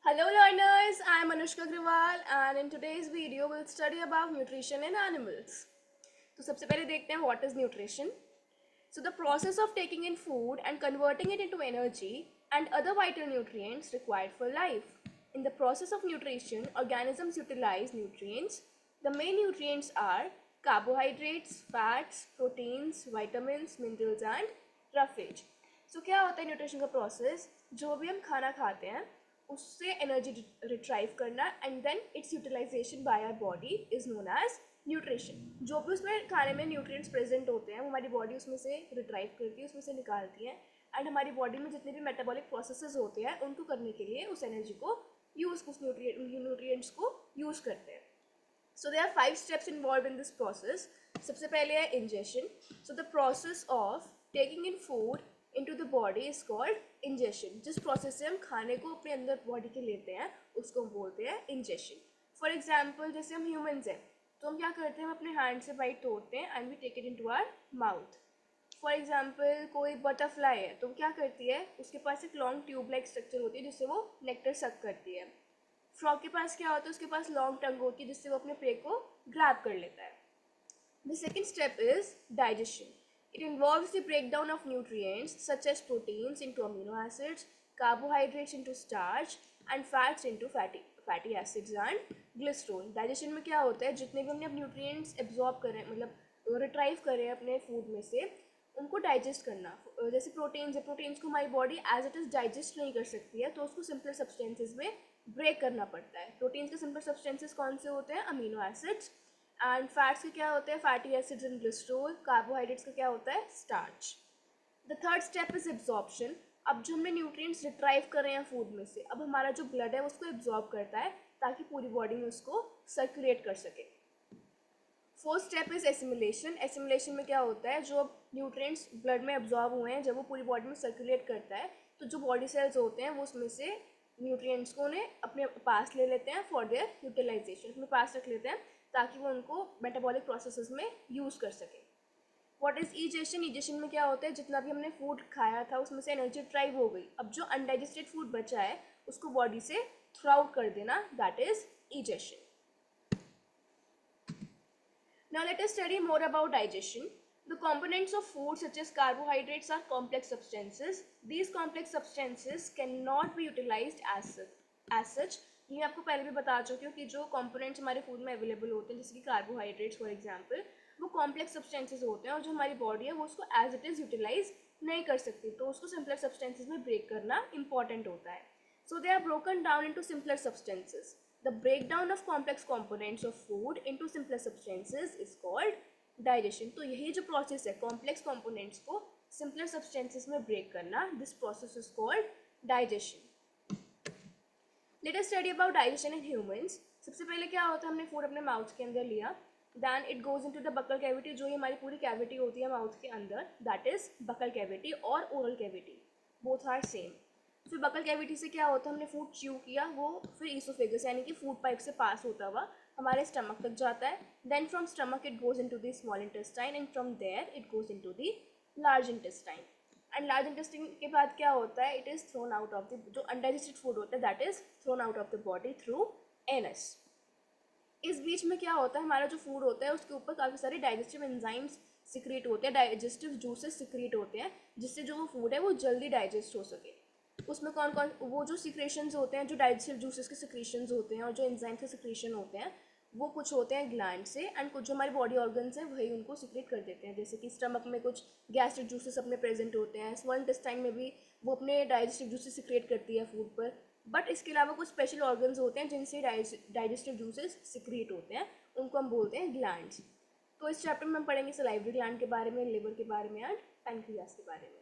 Hello learners, I am Anushka Agrawal and in today's video we'll study about nutrition in animals. तो सबसे पहले देखते हैं what is nutrition. So the process of taking in food and converting it into energy and other vital nutrients required for life. In the process of nutrition, organisms utilize nutrients. The main nutrients are carbohydrates, fats, proteins, vitamins, minerals and roughage. So क्या होता है nutrition का process? जो भी हम खाना खाते हैं उससे एनर्जी रिट्राइव करना and then its utilisation by our body is known as nutrition. जो भी उसमें खाने में न्यूट्रिएंट्स प्रेजेंट होते हैं वो हमारी बॉडी उसमें से रिट्राइव करती है, उसमें से निकालती है एंड हमारी बॉडी में जितने भी मेटाबॉलिक प्रोसेसेस होते हैं उनको करने के लिए उस एनर्जी को उस न्यूट्रिएंट्स को यूज़ करते हैं. So they are 5 steps involve in this process. सबसे पहले है ingestion. So the process of taking in food into the body is called ingestion. जिस प्रोसेस से हम खाने को अपने अंदर बॉडी के लेते हैं उसको हम बोलते हैं इंजेशन. फॉर एग्जाम्पल जैसे हम ह्यूमन्स हैं तो हम क्या करते हैं, हम अपने हैंड से बाइट तोड़ते हैं and we take it into our mouth. For example कोई बटरफ्लाई है तो क्या करती है, उसके पास एक लॉन्ग ट्यूब लाइक स्ट्रक्चर होती है जिससे वो नेक्टर सक करती है. फ्रॉग के पास क्या होता है, उसके पास लॉन्ग टंग होती है जिससे वो अपने प्रे को ग्रैब कर लेता है. The second step is digestion. It involves the breakdown of nutrients such as proteins into amino acids, carbohydrates into starch, and fats into fatty acids and glycerol. Digestion में क्या होता है, जितने भी हमने न्यूट्रिएंट्स एब्जॉर्ब करें मतलब रिट्राइव करें अपने फूड में से उनको डाइजेस्ट करना. जैसे प्रोटीन्स है, प्रोटीन्स को हमारी body as it is digest नहीं कर सकती है तो उसको सिंपल सब्सटेंसेज में ब्रेक करना पड़ता है. प्रोटीन्स के सिंपल सब्सटेंसेज कौन से होते हैं, अमीनो एसिड्स. एंड फैट्स के क्या होते हैं, fatty acids and glycerol. Carbohydrates का क्या होता है, starch. The third step is absorption. अब जो हमने न्यूट्रिएंट्स रिट्राइव कर रहे हैं फूड में से, अब हमारा जो ब्लड है उसको एब्जॉर्ब करता है ताकि पूरी बॉडी में उसको सर्कुलेट कर सके. Fourth step is assimilation. Assimilation में क्या होता है, जो न्यूट्रिएंट्स ब्लड में एब्जॉर्ब हुए हैं जब वो पूरी बॉडी में सर्कुलेट करता है तो जो बॉडी सेल्स होते हैं वो उसमें से न्यूट्रिएंट्स को उन्हें अपने पास ले लेते हैं फॉर देयर यूटिलाइजेशन. अपने पास रख लेते हैं ताकि वो उनको मेटाबॉलिक प्रोसेसेस में यूज़ कर सके. What is ईजेशन. ईजेशन में क्या होता है, जितना भी हमने फूड खाया था उसमें से एनर्जी ड्राइव हो गई, अब जो अनडाइजेस्टेड फूड बचा है उसको बॉडी से थ्रो आउट कर देना, that is ईजेशन. Now let us study more about digestion. The components of food such as carbohydrates are complex substances. These complex substances cannot be utilized as such. ये आपको पहले भी बता चुकी हूँ कि जो कंपोनेंट्स हमारे फूड में अवेलेबल होते हैं जैसे कि कार्बोहाइड्रेट्स फॉर एग्जांपल, वो कॉम्प्लेक्स सब्सटेंसेस होते हैं और जो हमारी बॉडी है वो उसको एज इट इज़ यूटिलाइज नहीं कर सकती, तो उसको सिंपलर सब्सटेंसेस में ब्रेक करना इंपॉर्टेंट होता है. So they are broken down into simpler substances. The breakdown of complex components of food into simpler substances is called digestion. तो यही जो प्रोसेस है कॉम्प्लेक्स कंपोनेंट्स को सिंपलर सब्सटेंसेस में ब्रेक करना, this process is called digestion. Let us study about digestion in humans. सबसे पहले क्या होता है, हमने फूड अपने माउथ के अंदर लिया, then it goes into the buccal cavity. जो ये हमारी पूरी कैविटी होती है माउथ के अंदर, दैट इज बकल कैविटी और oral cavity, both are same. फिर बकल कैविटी से क्या होता है, हमने फूड च्यू किया, वो फिर ईसोफेगस यानी कि फूड पाइप से पास होता हुआ हमारे स्टमक तक जाता है. Then from stomach it goes into the small intestine and from there it goes into the large intestine. And large intestine के बाद क्या होता है, it is thrown out of the, जो अनडाइजेस्टेड फूड होता है that is thrown out of the body through anus. इस बीच में क्या होता है, हमारा जो फूड होता है उसके ऊपर काफ़ी सारे डाइजेस्टिव एंजाइम्स सिक्रिएट होते हैं, डाइजेस्टिव जूसेस सिक्रिएट होते हैं जिससे जो वो फूड है वो जल्दी डाइजेस्ट हो सके. उसमें कौन कौन वो जो सिक्रेशंस होते हैं, जो डाइजेस्टिव जूसेस के सिक्रेशंस होते हैं और जो एंजाइम्स के सिक्रेशन होते हैं वो कुछ होते हैं ग्लैंड से एंड कुछ जो हमारी बॉडी ऑर्गन्स हैं वही उनको सिक्रेट कर देते हैं. जैसे कि स्टमक में कुछ गैस्ट्रिक जूसेस अपने प्रेजेंट होते हैं, स्मॉल इंटेस्टाइन में भी वो अपने डाइजेस्टिव जूसेस सिक्रेट करती है फूड पर. बट इसके अलावा कुछ स्पेशल ऑर्गन्स होते हैं जिनसे डाइजेस्टिव जूसेस सिक्रेट होते हैं, उनको हम बोलते हैं ग्लैंड्स. तो इस चैप्टर में हम पढ़ेंगे सलाइवरी ग्लैंड के बारे में, लिवर के बारे में एंड पैनक्रियास के बारे में.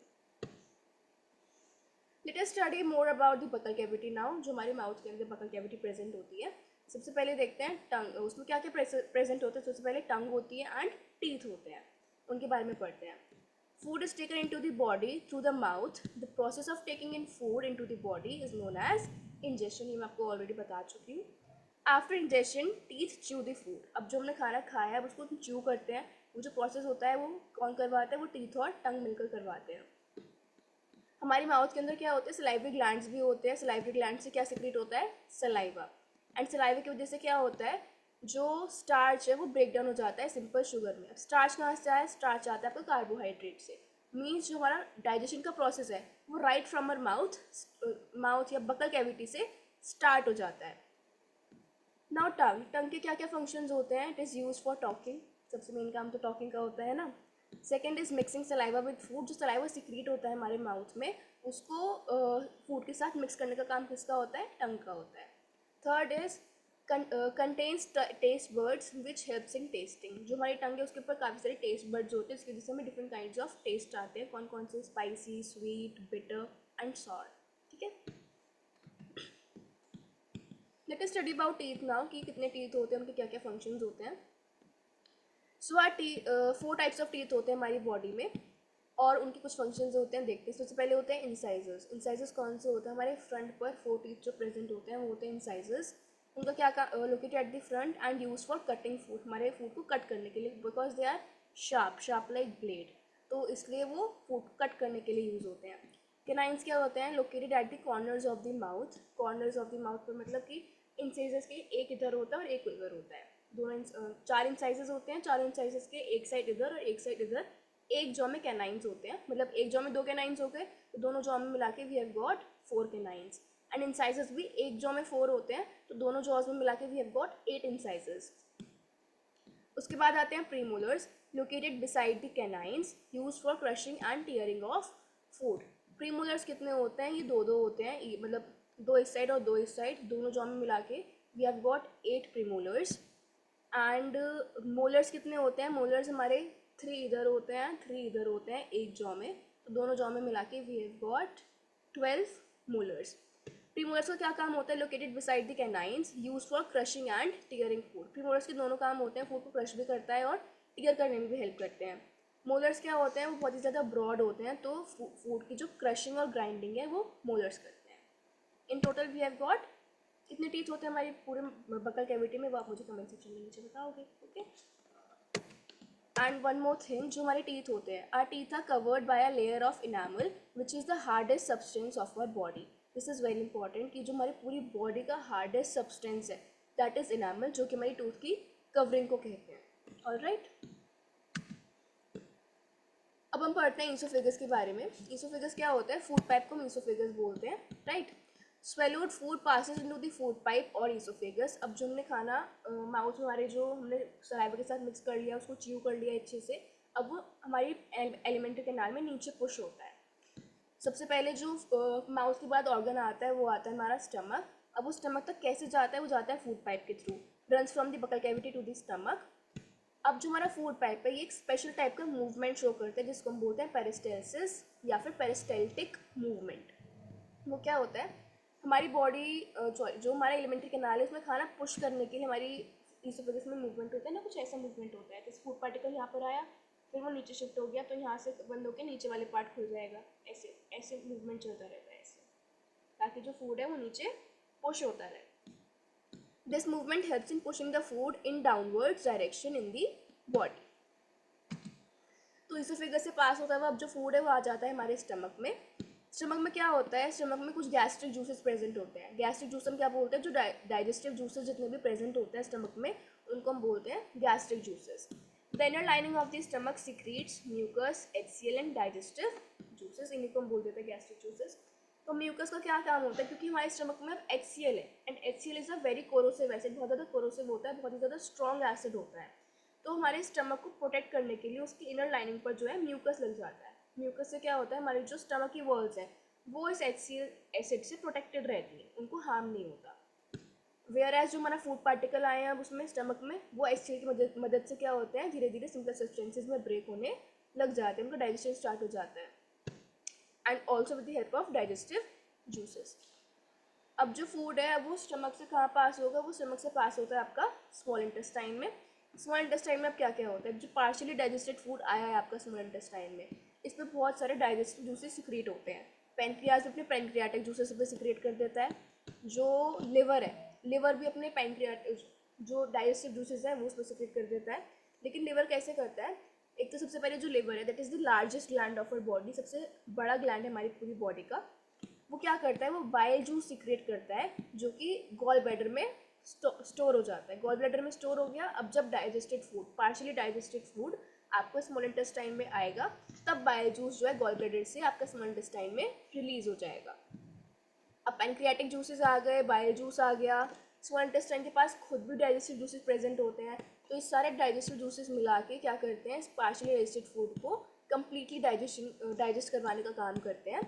Let us study more about the buccal cavity now. जो हमारे माउथ के अंदर बकल कैविटी प्रेजेंट होती है, सबसे पहले देखते हैं टंग, उसमें क्या क्या प्रेजेंट होता है. सबसे पहले टंग होती है एंड टीथ होते हैं, उनके बारे में पढ़ते हैं. Food is taken into the body through the mouth. The process of taking in food into the body is known as ingestion. ये मैं आपको ऑलरेडी बता चुकी हूँ. After ingestion teeth chew the food. अब जो हमने खाना खाया है उसको च्यू करते हैं, वो जो प्रोसेस होता है वो कौन करवाता है, वो टीथ और टंग मिलकर करवाते हैं. हमारी माउथ के अंदर क्या होते हैं, सलाइवरी ग्लैंड्स भी होते हैं। सलाइवरी ग्लैंड से क्या सिक्रीट होता है, सलाइवा। एंड सलाइवा की वजह से क्या होता है, जो स्टार्च है वो ब्रेक डाउन हो जाता है सिंपल शुगर में। अब स्टार्च कहाँ से आया, स्टार्च आता है आपका कार्बोहाइड्रेट से। मीन्स जो हमारा डाइजेशन का प्रोसेस है वो राइट फ्रॉम आवर माउथ या बकल कैविटी से स्टार्ट हो जाता है। नाउ टंग, टंग के क्या क्या फंक्शंस होते हैं, it is use for talking, सबसे मेन काम तो टॉकिंग का होता है ना। Second is mixing saliva with food, जो सलाइवा सिक्रीट होता है हमारे माउथ में उसको फूड के साथ मिक्स करने का काम किसका होता है, टंग का होता है। Third is contains taste buds which helps in testing, जो हमारी टंग है उसके ऊपर काफ़ी सारे टेस्ट बर्ड्स होते हैं, इसकी वजह से हमें डिफरेंट काइंड्स ऑफ टेस्ट आते हैं। कौन कौन से, spicy, sweet, bitter and sour. ठीक है, let us study about teeth now, कि कितने टीथ होते हैं, उनके क्या क्या फंक्शंस होते हैं। सो आर 4 टाइप्स ऑफ टीथ होते हैं हमारी बॉडी में और उनके कुछ फंक्शंस होते हैं, देखते हैं। सबसे पहले होते हैं इंसाइजर्स। इंसाइजर्स कौन से होते हैं, हमारे फ्रंट पर 4 टीथ जो प्रेजेंट होते हैं वो होते हैं इंसाइजर्स। उनका क्या located at the front and use for cutting food, हमारे फूड को कट करने के लिए, because they are sharp, sharp like blade, तो इसलिए वो फूड को कट करने के लिए यूज़ होते हैं। कैनाइंस क्या होते हैं, located at the corners of the mouth. Corners of the mouth पर मतलब कि इंसाइजर्स के एक इधर होता है और एक उधर होता है। 4 इंसाइजेस होते हैं, चारों इंसाइजेस के एक साइड इधर और एक साइड इधर। एक जॉ में कैनाइंस होते हैं, मतलब एक जॉ में 2 कैनाइंस हो गए, तो दोनों जॉ में मिला के we have got 4 canines. And incisors भी एक जॉ में 4 होते हैं, तो दोनों जॉज में मिला के वी हैव गॉट 8 इंसाइजेस। उसके बाद आते हैं premolars, located beside the canines, use for crushing and tearing of food. Premolars कितने होते हैं, ये 2 होते हैं, मतलब 2 इस साइड और 2 इस साइड, दोनों जॉ में मिला के we have got 8 premolars. And molars कितने होते हैं, मोलर्स हमारे 3 इधर होते हैं, 3 इधर होते हैं एक जॉ में, तो दोनों जॉ में मिला के we have got 12 molars. Premolars का क्या काम होता है, located beside the canines, use for crushing and tearing food. Premolars के दोनों काम होते हैं, फूड को क्रश भी करता है और टीयर करने में भी हेल्प करते हैं। मोलर्स क्या होते हैं, वो बहुत ही ज़्यादा ब्रॉड होते हैं, तो फूड की जो क्रशिंग और ग्राइंडिंग है वो मोलर्स करते हैं। In total we have got, कितने टीथ होते हैं हमारी पूरे बकल कैविटी में, वो आप मुझे कमेंट सेक्शन में नीचे बताओगे। Okay, and one more thing, जो हमारे टीथ होते हैं, are teeth are covered by a layer of enamel which is the hardest substance of our body. This is very important कि जो हमारी पूरी बॉडी का हार्डेस्ट सब्सटेंस है दैट इज़ इनामल, जो कि हमारी टूथ की कवरिंग को कहते हैं। ऑलराइट, अब हम पढ़ते हैं ईसोफेगस के बारे में। ईसोफेगस क्या होता है, फूड पाइप को हम ईसोफेगस बोलते हैं, right. Swallowed food passes into the food pipe और ईसोफेगस। अब जो हमने खाना माउथ में हमारे जो हमने सलाइवा के साथ मिक्स कर लिया, उसको च्यू कर लिया अच्छे से, अब वो हमारी एलिमेंट्री कैनाल में नीचे पुश होता है। सबसे पहले जो माउथ के बाद ऑर्गन आता है वो आता है हमारा स्टमक। अब वो स्टमक तक कैसे जाता है, वो जाता है फूड पाइप के through, runs from the buccal cavity to the stomach. अब जो हमारा फूड पाइप है ये एक स्पेशल टाइप का मूवमेंट शो करता है जिसको हम बोलते हैं पेरिस्टेल्सिस या फिर पेरिस्टेल्टिक मूवमेंट। वो क्या होता है, हमारी बॉडी जो हमारा एलिमेंट्री कैनाल है उसमें खाना पुश करने के लिए हमारी ईसोफेगस में मूवमेंट होता है ना, कुछ ऐसा मूवमेंट होता है। जैसे फूड पार्टिकल यहाँ पर आया, फिर वो नीचे शिफ्ट हो गया, तो यहाँ से बंद होकर नीचे वाले पार्ट खुल जाएगा, ऐसे ऐसे मूवमेंट चलता रहता है ऐसे, ताकि जो फूड है वो नीचे पुश होता रहे। This movement helps in pushing the food in downwards direction in the body. तो ईसोफेगस से पास होता हुआ अब जो फूड है वो आ जाता है हमारे स्टमक में। स्टमक में क्या होता है, स्टमक में कुछ गैस्ट्रिक जूसेस प्रेजेंट होते हैं। गैस्ट्रिक जूस हम क्या बोलते हैं, जो डाइजेस्टिव जूसेस जितने भी प्रेजेंट होते हैं स्टमक में उनको हम बोलते हैं gastric juices. The inner lining of the stomach secretes mucus, HCl and digestive juices, इन्हीं को हम बोल देते हैं गैस्ट्रिक जूसेस। तो म्यूकस का क्या काम होता है, क्योंकि हमारे स्टमक में HCl है and HCl is a very corrosive acid, बहुत ज़्यादा कोरोसिव होता है, बहुत ही ज़्यादा स्ट्रॉन्ग एसिड होता है। तो हमारे स्टमक को प्रोटेक्ट करने के लिए उसकी इनर लाइनिंग पर जो है म्यूकस लग जाता है। म्यूकस से क्या होता है, हमारी जो स्टमक की वॉल्स हैं वो इस HCl एसिड से प्रोटेक्टेड रहती है, उनको हार्म नहीं होता। वेयर एज जो हमारा फूड पार्टिकल आए हैं अब उसमें स्टमक में, वो HCl की मदद से क्या होते हैं, धीरे धीरे सिंपल सब्सटेंसेज में ब्रेक होने लग जाते हैं, उनका डाइजेशन स्टार्ट हो जाता है and also with the help of digestive juices. अब जो फूड है अब वो स्टमक से कहाँ पास होगा, वो स्टमक से पास होता है आपका स्मॉल इंटेस्टाइन में। स्मॉल इंटेस्टाइन में अब क्या क्या होता है, जो पार्शियली डाइजेस्टेड फूड आया है आपका स्मॉल इंटेस्टाइन में, इसमें बहुत सारे डाइजेस्टिव जूसेस सिक्रीट होते हैं। पेनक्रियाज अपने पेनक्रियाटिक जूसेस पे सिक्रीट कर देता है। जो लिवर है, लिवर भी अपने पेनक्रियाटिक जो डाइजेस्टिव जूसेस है वो उस पर सिक्रीट कर देता है। लेकिन लिवर कैसे करता है, एक तो सबसे पहले जो लिवर है, that is the largest gland of our body, सबसे बड़ा ग्लैंड है हमारी पूरी बॉडी का। वो क्या करता है, वो बाइल जूस सीक्रेट करता है जो कि गॉल ब्लैडर में स्टोर हो जाता है। गॉल ब्लैडर में स्टोर हो गया, अब जब digested food, partially digested food आपको स्मॉल इंटेस्टाइन में आएगा, तब बाइल जूस जो है गॉल ब्लैडर से आपका स्मॉल इंटेस्टाइन में रिलीज हो जाएगा। अब पैनक्रियाटिक जूसेस आ गए, बाइल जूस आ गया, स्मॉल इंटेस्टाइन के पास खुद भी डाइजेस्टिव जूसेस प्रेजेंट होते हैं। तो इस सारे डाइजेस्टिव जूसेस मिला के क्या करते हैं, पार्शियली डाइजेस्टेड फूड को कम्प्लीटली डाइजेस्ट करवाने का काम करते हैं।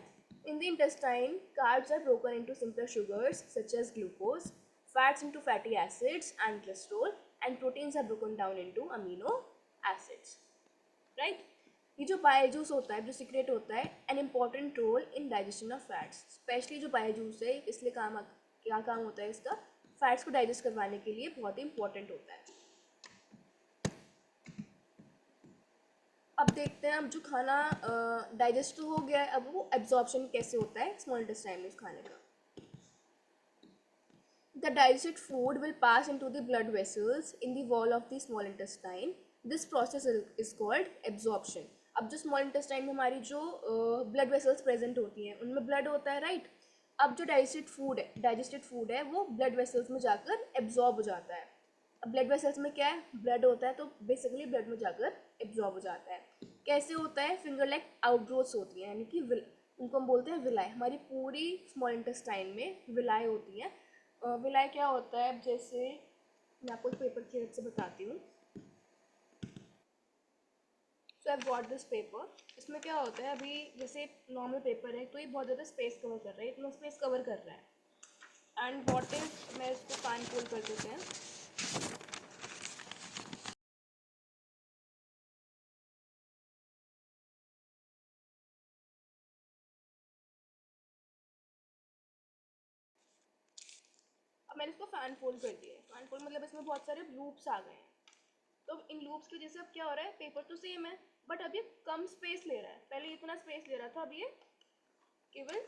In the intestine, carbs are broken into simpler sugars such as glucose, fats into fatty acids and cholesterol, and proteins are broken down into amino acids, right. ये जो bile juice होता है, जो सीक्रेट होता है, an important role in digestion of fats. Especially जो bile juice है, इसलिए क्या काम होता है इसका, फैट्स को डाइजेस्ट करवाने के लिए बहुत ही इंपॉर्टेंट होता है। अब देखते हैं, अब जो खाना डाइजेस्ट तो हो गया है, अब वो एब्जॉर्प्शन कैसे होता है स्मॉल इंटेस्टाइन में उस खाने का। The digested food will pass into the blood vessels in the wall of the small intestine. This process is called absorption. अब जो स्मॉल इंटेस्टाइन में हमारी जो ब्लड वेसल्स प्रेजेंट होती हैं, उनमें ब्लड होता है, राइट। अब जो डाइजेस्टेड फूड है वो ब्लड वेसल्स में जाकर एब्जॉर्ब हो जाता है। अब ब्लड वेसल्स में क्या है, ब्लड होता है, तो बेसिकली ब्लड में जाकर एब्जॉर्ब हो जाता है। कैसे होता है, फिंगर लाइक आउटग्रोथ्स होती हैं, यानी कि उनको हम बोलते हैं विलाई। हमारी पूरी स्मॉल इंटेस्टाइन में विलाई होती हैं। विलाई क्या होता है, अब जैसे मैं आपको पेपर की हेल्प से बताती हूँ। सो आई गॉट दिस पेपर। इसमें क्या होता है, अभी जैसे नॉर्मल पेपर है तो ये बहुत ज़्यादा स्पेस कवर कर रहा है, इतना स्पेस कवर कर रहा है। एंड वॉट इज, मैं इसको फैन फोल्ड कर देते हैं। अब मैंने इसको फैन फोल्ड कर दिया है। फैन फोल्ड मतलब इसमें बहुत सारे लूप्स आ गए हैं। तो इन लूप्स की वजह से अब क्या हो रहा है, पेपर तो सेम है बट अब ये कम स्पेस ले रहा है। पहले इतना स्पेस ले रहा था, अब ये केवल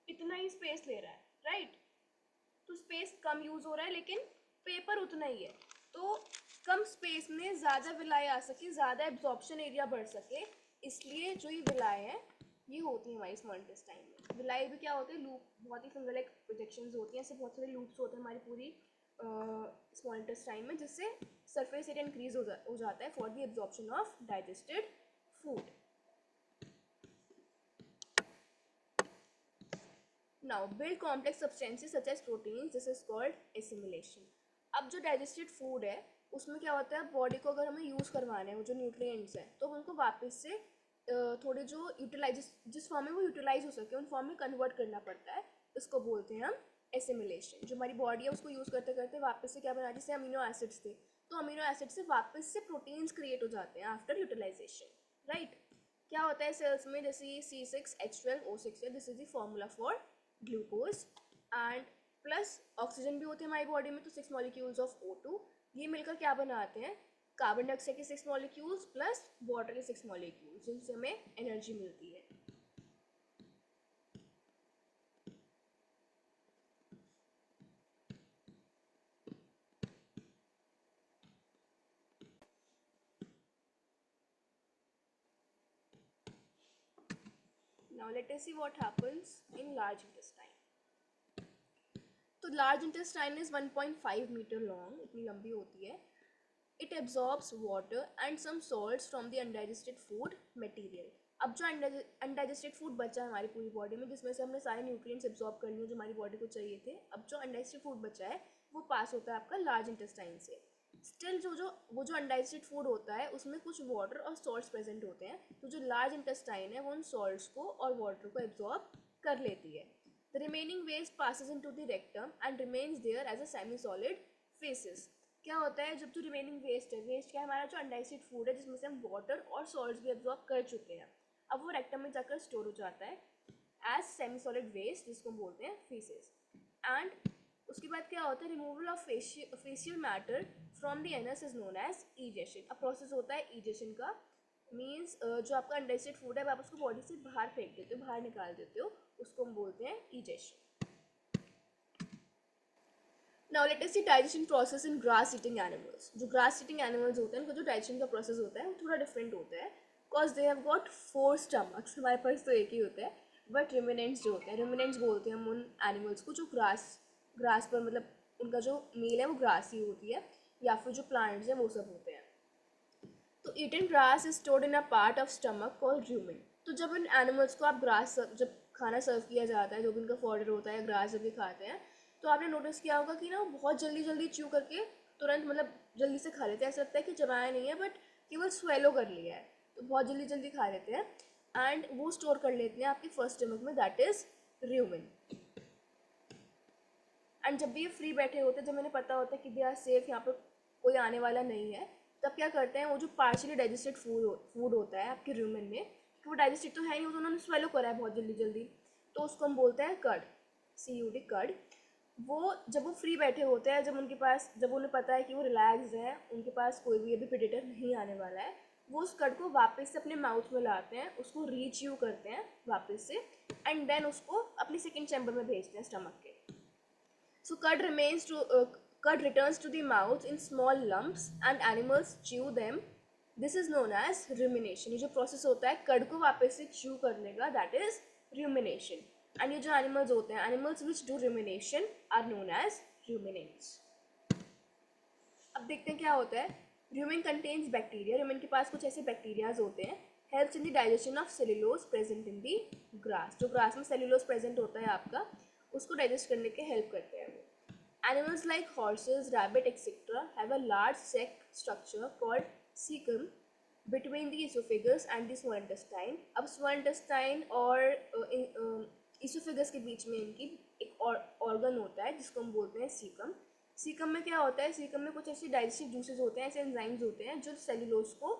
इतना ही स्पेस ले रहा है, राइट। तो स्पेस कम यूज हो रहा है लेकिन पेपर उतना ही है। तो कम स्पेस में ज़्यादा विलाएँ आ सके, ज़्यादा एब्जॉर्प्शन एरिया बढ़ सके, इसलिए जो ये विलाएँ हैं ये होती हैं हमारी स्मॉल इंटेस्टाइन में। विलाएँ भी क्या होते हैं, लूप, बहुत ही फिंगर लाइक प्रोजेक्शंस होती हैं, ऐसे बहुत सारे लूप्स होते हैं हमारी पूरी स्मॉल इंटेस्टाइन में, जिससे सरफेस एरिया इंक्रीज हो जाता है for the absorption of digested food. Now build complex substances such as proteins. This is called assimilation. अब जो डाइजेस्टेड फूड है उसमें क्या होता है, बॉडी को अगर हमें यूज़ करवाने हैं वो जो न्यूट्रिएंट्स हैं, तो उनको वापस से थोड़े जो यूटिलाइज, जिस फॉर्म में वो यूटिलाइज हो सके उन फॉर्म में कन्वर्ट करना पड़ता है। इसको बोलते हैं हम एसिमिलेशन। जो हमारी बॉडी है उसको यूज़ करते करते वापस से क्या बना, जैसे अमीनो एसिड्स थे, तो अमीनो एसिड से वापस से प्रोटीन्स क्रिएट हो जाते हैं आफ्टर यूटिलाइजेशन, राइट। क्या होता है सेल्स में, जैसे C6H12O6 है, this is the formula for glucose, and plus oxygen भी होती है हमारी बॉडी में, तो 6 मॉलिक्यूल्स ऑफ O2, ये मिलकर क्या बनाते हैं, कार्बन डाइऑक्साइड के 6 मॉलिक्यूल्स प्लस वाटर के 6 मॉलिक्यूल्स, जिनसे हमें एनर्जी मिलती है। Now let us see what happens in large intestine. तो large intestine is 1.5 metre long, इतनी लंबी होती है। It absorbs water and some salts from the undigested food material. अब जो अनडाइजेस्टेड फूड बचा है हमारी पूरी बॉडी में, जिसमें से हमने सारे न्यूट्रिएंट्स एब्जॉर्ब कर लिए जो हमारी बॉडी को चाहिए थे, अब जो अनडाइजेस्टेड फूड बचा है वो पास होता है आपका लार्ज इंटेस्टाइन से। स्टिल वो जो अनडाइजेस्टेड फूड होता है उसमें कुछ वाटर और सॉल्ट्स प्रेजेंट होते हैं, तो जो लार्ज इंटेस्टाइन है वो उन सॉल्ट्स को और वाटर को एब्जॉर्ब कर लेती है। The remaining waste passes into the rectum and remains there as a semi-solid feces. क्या होता है, जब जो रिमेनिंग वेस्ट है, वेस्ट क्या है, हमारा जो अनडाइजेस्टेड फूड है जिसमें से हम वाटर और सॉल्ट्स भी एब्जॉर्ब कर चुके हैं, अब वो रेक्टम में जाकर स्टोर हो जाता है एज सेमी सॉलिड वेस्ट, जिसको बोलते हैं फीसेस। एंड उसके बाद क्या होता है, removal of faecal matter from the anus is known as egestion. अब प्रोसेस होता है ईजेशन का, मीन्स जो आपका अनडाइजेस्टेड फूड है आप उसको बॉडी से बाहर फेंक देते हो, बाहर निकाल देते हो, उसको हम बोलते हैं egestion. Now let us see digestion process in grass eating animals. जो ग्रास ईटिंग एनिमल्स होते हैं उनका जो डाइजेशन का प्रोसेस होता है वो थोड़ा डिफरेंट होता है, because they have got 4 stomachs. हमारे पास तो एक ही होता है, बट रिमिनेंट्स जो होते हैं, रिमिनेंट्स बोलते हैं हम उन एनिमल्स को जो ग्रास ग्रास पर मतलब उनका जो मील है वो ग्रास ही होती है, या फिर जो प्लांट्स हैं वो सब होते हैं। तो eaten grass is stored in a part of stomach called rumen। तो जब इन एनिमल्स को आप ग्रास जब खाना सर्व किया जाता है, जो भी उनका फॉर्डर होता है, ग्रास जब ये खाते हैं, तो आपने नोटिस किया होगा कि ना वो बहुत जल्दी जल्दी च्यू करके तुरंत मतलब जल्दी से खा लेते हैं। ऐसा लगता है कि चबाया नहीं है, बट केवल स्वेलो कर लिया है, तो बहुत जल्दी जल्दी खा लेते हैं एंड वो स्टोर कर लेते हैं आपके फर्स्ट स्टमक में, दैट इज rumen। एंड जब भी ये फ्री बैठे होते हैं, जब मैंने पता होता है कि दे आर सेफ, यहाँ पर कोई आने वाला नहीं है, तब क्या करते हैं, वो जो पार्शली डाइजेस्टेड फूड होता है आपके रूमेन में, कि वो डाइजेस्टेड तो है नहीं, वो तो उन्होंने स्वेलो करा है बहुत जल्दी जल्दी, तो उसको हम बोलते हैं कर्ड, CUD कर्ड। वो जब वो फ्री बैठे होते हैं, जब उनके पास, जब उन्हें पता है कि वो रिलैक्स है, उनके पास कोई भी अभी प्रेडेटर नहीं आने वाला है, वो उस कर्ड को वापस से अपने माउथ में लाते हैं, उसको रीच्यू करते हैं वापस से, एंड देन उसको अपनी सेकेंड चैम्बर में भेजते हैं स्टमक के। So curd returns to the mouth in small lumps and animals chew them. This is known as rumination। ये जो process होता है कर्ड को वापस से chew करने का, that is rumination। and ये जो animals होते हैं, animals which do rumination are known as ruminants। अब देखते हैं क्या होता है। rumen contains bacteria। rumen के पास कुछ ऐसे बैक्टीरियाज होते हैं, helps in the digestion of cellulose present in the grass। जो ग्रास में सेल्यूलोज प्रेजेंट होता है आपका, उसको डाइजेस्ट करने के हेल्प करते हैं वो। Animals like horses, rabbit, etc. have a large sac structure called cecum between the esophagus and the small intestine। अब small intestine और esophagus के बीच में इनकी एक organ होता है जिसको हम बोलते हैं सीकम। सीकम में क्या होता है, सीकम में कुछ ऐसे डाइजेस्टिव जूसेस होते हैं, ऐसे एंजाइम्स होते हैं जो सेल्यूलोज को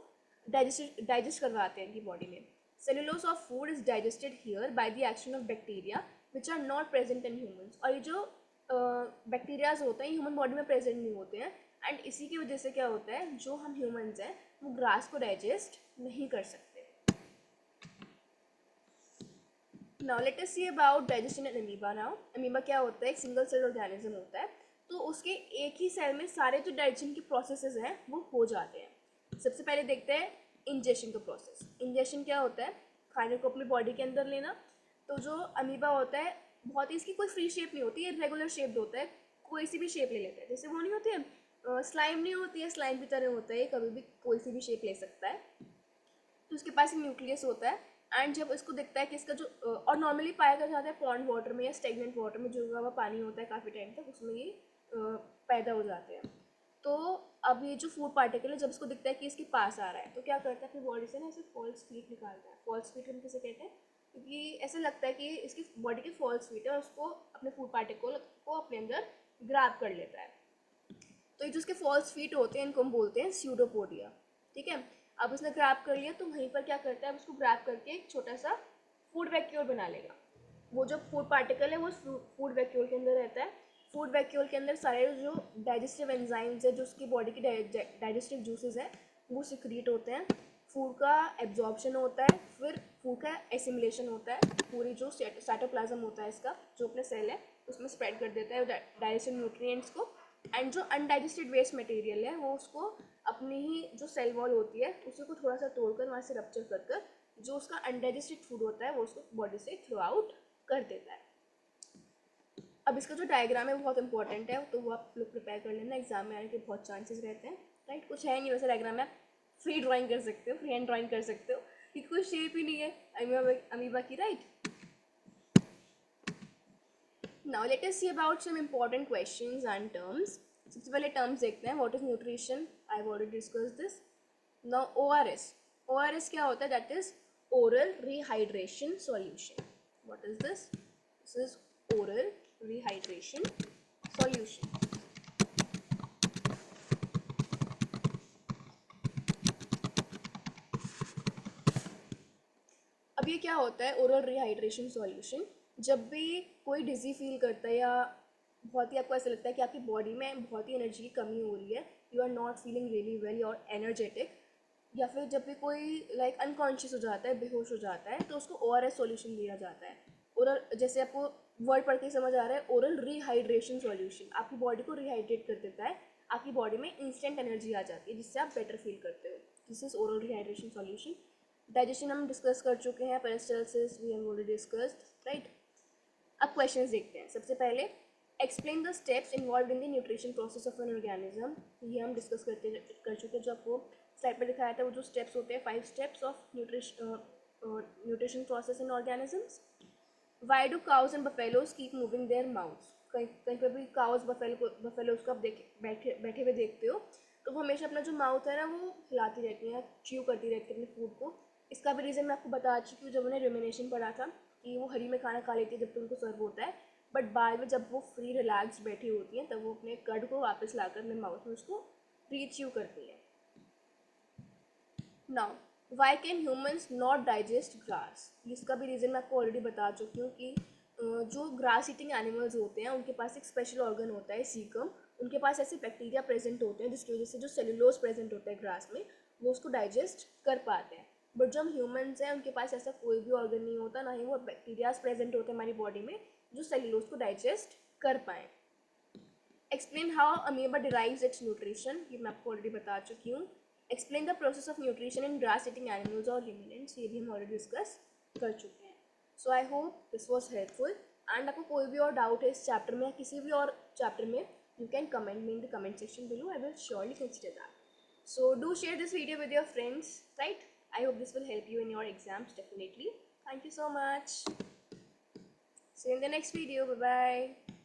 डाइजेस्ट करवाते हैं इनकी बॉडी में। Cellulose of food is digested here by the action of bacteria which are not present in humans. और ये जो बैक्टीरियाज होते हैं ह्यूमन बॉडी में प्रेजेंट नहीं होते हैं, एंड इसी की वजह से क्या होता है, जो हम ह्यूमंस हैं वो ग्रास को डाइजेस्ट नहीं कर सकते। Now let us see about digestion in amoeba. Now amoeba क्या होता है, एक सिंगल सेल ऑर्गेनिज्म होता है, तो उसके एक ही सेल में सारे जो डाइजेशन के प्रोसेसेस हैं वो हो जाते हैं। सबसे पहले देखते हैं इंजेक्शन का प्रोसेस। इंजेक्शन क्या होता है, खाने को अपनी बॉडी के अंदर लेना। तो जो अमीबा होता है बहुत ही, इसकी कोई फ्री शेप नहीं होती, ये रेगुलर शेप्ड होता है, कोई सी भी शेप ले लेता है। जैसे वो नहीं होती है स्लाइम, नहीं होती है स्लाइम की तरह होता है, कभी भी कोई सी भी शेप ले सकता है। तो उसके पास एक न्यूक्लियस होता है, एंड जब इसको दिखता है कि इसका जो और नॉर्मली पाया जाता है पॉन्ड वाटर में या स्टेगनेंट वाटर में, जो हुआ पानी होता है काफ़ी टाइम तक, उसमें ये पैदा हो जाते हैं। तो अब ये जो फूड पार्टिकल है, जब इसको दिखता है कि इसके पास आ रहा है, तो क्या करता है अपनी बॉडी से ना ऐसे फॉल्स फीट निकालता है। फॉल्स फीट हम किसे कहते हैं, क्योंकि ऐसा लगता है कि इसकी बॉडी की फॉल्स फीट है और उसको अपने फूड पार्टिकल को अपने अंदर ग्रैब कर लेता है। तो ये जो उसके फॉल्स फीट होते हैं इनको हम बोलते हैं स्यूडोपोडिया। ठीक है, अब उसने ग्रैब कर लिया, तो वहीं पर क्या करता है, उसको ग्रैब करके एक छोटा सा फूड वैक्यूल बना लेगा। वो जो फूड पार्टिकल है वो फूड वैक्यूल के अंदर रहता है। फूड वैक्यूल के अंदर सारे जो डाइजेस्टिव एंजाइम्स है, जो उसकी बॉडी की डाइजेस्टिव जूसेस है, वो सिक्रीट होते हैं। फूड का एब्जॉर्प्शन होता है, फिर फूड का एसिमुलेशन होता है, पूरी जो साइटोप्लाज्म होता है इसका, जो अपने सेल है उसमें स्प्रेड कर देता है डाइजेस्टिव न्यूट्रिएंट्स को। एंड जो अनडाइजेस्टेड वेस्ट मटेरियल है वो उसको अपनी ही जो सेल वॉल होती है उसी को थोड़ा सा तोड़कर वहाँ से रप्चर कर कर जो उसका अनडाइजेस्टेड फूड होता है वो उसको बॉडी से थ्रू आउट कर देता है। अब इसका जो डायग्राम है वो बहुत इंपॉर्टेंट है, तो वो आप लोग प्रिपेयर कर लेना, एग्जाम में आने के बहुत चांसेस रहते हैं। राइट, कुछ है नहीं वैसे डायग्राम में, आप फ्री ड्राइंग कर सकते हो, फ्री हैंड ड्राइंग कर सकते हो, कि कोई शेप ही नहीं है अमीबा की। Right, now let us see about some important questions and terms. सबसे पहले टर्म्स देखते हैं, what is nutrition, I have already discussed this. Now ORS क्या होता है, that is oral rehydration solution. What is this, this is oral rehydration solution. अब ये क्या होता है ओरल रिहाइड्रेशन सॉल्यूशन, जब भी कोई डिजी फील करता है या बहुत ही आपको ऐसा लगता है कि आपकी बॉडी में बहुत ही एनर्जी की कमी हो रही है, you are not feeling really well, you are energetic, या फिर जब भी कोई लाइक अनकॉन्शियस हो जाता है, बेहोश हो जाता है, तो उसको ORS सॉल्यूशन दिया जाता है। ओरल, जैसे आपको वर्ड पढ़ के समझ आ रहा है, ओरल रिहाइड्रेशन सॉल्यूशन आपकी बॉडी को रिहाइड्रेट कर देता है, आपकी बॉडी में इंस्टेंट एनर्जी आ जाती है जिससे आप बेटर फील करते हो. This is oral rehydration solution. Digestion हम डिस्कस कर चुके हैं, peristalsis we have already discussed, right. अब क्वेश्चंस देखते हैं. सबसे पहले explain the steps involve in the nutrition process of an organism. ये हम डिस्कस कर चुके हैं, जो आपको स्लाइड पर दिखाया था वो जो स्टेप्स होते हैं, 5 steps of nutrition process in organisms. Why do cause and buffaloes keep moving there mouths. कहीं कहीं पर भी काउज बफेलोज को आप बैठे हुए देखते हो तो वो हमेशा अपना जो माउथ है ना वो हिलाती रहती हैं, च्यू करती रहती है अपने फूड को. इसका भी रीज़न मैं आपको बता चुकी हूँ जब मैंने रुमिनेशन पढ़ा था कि वो हरी में खाना खा लेती है जब तो उनको सर्व होता है, बट बाद में जब वो फ्री रिलैक्स बैठी होती हैं तब वो अपने कड को वापस लाकर अपने माउथ में उसको रीच्यू करती है. Now why can humans not digest grass. इसका भी रीज़न मैं आपको ऑलरेडी बता चुकी हूँ कि जो ग्रास ईटिंग एनिमल्स होते हैं उनके पास एक स्पेशल ऑर्गन होता है सीकम. उनके पास ऐसे बैक्टीरिया प्रेजेंट होते हैं जिसकी वजह से जो सेलुलोज प्रेजेंट होता है ग्रास में वो उसको डाइजेस्ट कर पाते हैं. बट जो हम ह्यूमन्स हैं उनके पास ऐसा कोई भी ऑर्गन नहीं होता, ना ही वो बैक्टीरियाज प्रेजेंट होते हैं हमारी बॉडी में जो सेलुलोज को डाइजेस्ट कर पाएँ. Explain how amoeba derives it's nutrition. ये मैं आपको ऑलरेडी बता चुकी हूँ. Explain the process of nutrition in grass eating animals और रुमिनेंट्स. ये भी हम ऑलरेडी डिस्कस कर चुके हैं. So I hope this was helpful. And आपको कोई भी और डाउट है इस चैप्टर में या किसी भी और चैप्टर में, you can comment me in the comment section below. I will surely consider that. So do share this video with your friends, right? I hope this will help you in your exams definitely. Thank you so much. See you in the next video. Bye bye.